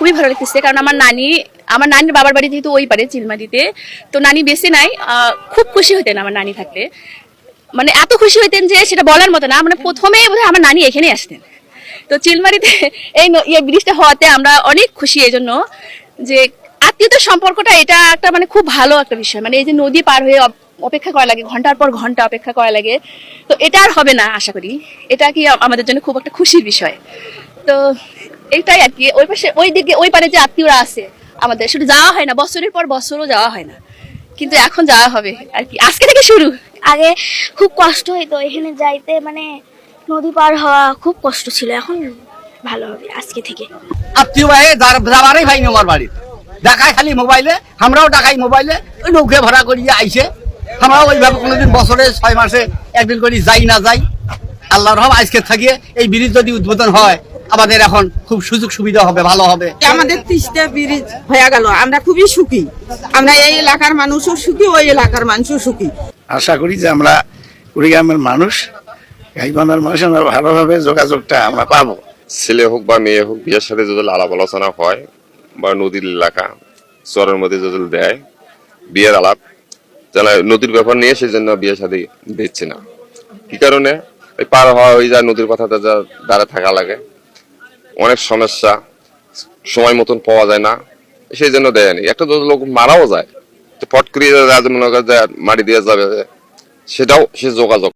খুবই ভালো লাগতেছে, কারণ আমার নানির বাবার বাড়ি যেহেতু ওই পারে চিলমারিতে, তো নানি বেশি নাই, খুব খুশি হতেন আমার নানি থাকলে, মানে এত খুশি হইতেন যে সেটা বলার মতো না। মানে প্রথমেই বোধহয় আমার নানি এখানে আসতেন। তো চিলমারিতে এই ব্রিজটা হওয়াতে আমরা অনেক খুশি এই জন্য যে আত্মীয়তার সম্পর্কটা এটা একটা মানে খুব ভালো একটা বিষয়। মানে এই যে নদী পার হয়ে অপেক্ষা করা লাগে, ঘন্টার পর ঘন্টা অপেক্ষা করা লাগে, তো এটা আর হবে না আশা করি। এটা কি আমাদের জন্য খুব একটা খুশির বিষয়। তো এইটাই আর কি। ওই পাশে ওই দিকে ওই পারে যে আত্মীয়রা আছে আমাদের, শুধু যাওয়া হয় না, বছরের পর বছরও যাওয়া হয় না, কিন্তু এখন যাওয়া হবে আর কি, আজকে থেকে শুরু। আগে খুব কষ্ট হইতো এখানে যাইতে, মানে নদী পার হওয়া খুব কষ্ট ছিল, এখন ভালো হবে আজকে থেকে। আত্মীয় ভাই যাবারই ভাই আমার বাড়ি দেখায় খালি মোবাইলে, আমরাও দেখাই মোবাইলে, ওই নৌকে ভাড়া করিয়ে আইসে, আমরাও ওইভাবে কোনোদিন বছরে 6 মাসে একদিন করে যাই না যাই। আল্লাহর রহম আজকে থাকিয়ে এই ব্রিজ যদি উদ্বোধন হয় আমাদের এখন খুব সুযোগ সুবিধা হবে, ভালো হবে। আমাদের 30টা ব্রিজ হয়ে গেল, আমরা খুবই সুখী। আমরা এই এলাকার মানুষও সুখী, ওই এলাকার মানুষও সুখী। আশা করি যে আমরা কুড়িগ্রামের মানুষ, গাইবান্ধার মানুষ, আমরা ভালোভাবে যোগাযোগটা আমরা পাবো। ছেলে হোক বা মেয়ে হোক, বিয়ের সাথে যদি আলাপ আলোচনা হয় বা নদীর এলাকা চরের মধ্যে যদি দেয় বিয়ের আলাপ, যেন নদীর ব্যাপার নিয়ে সেই জন্য বিয়ের সাথে দিচ্ছে না। কি কারণে? এই পার হওয়া হয়ে যায়, নদীর কথাটা যা দাঁড়া থাকা লাগে, অনেক সমস্যা, সময় মতন পাওয়া যায় না, সেই জন্য দেয়নি। একটা লোক মারাও যায়, তো ফট করিয়ে মনে করে মারি দিয়ে যাবে, সেটাও সে যোগাযোগ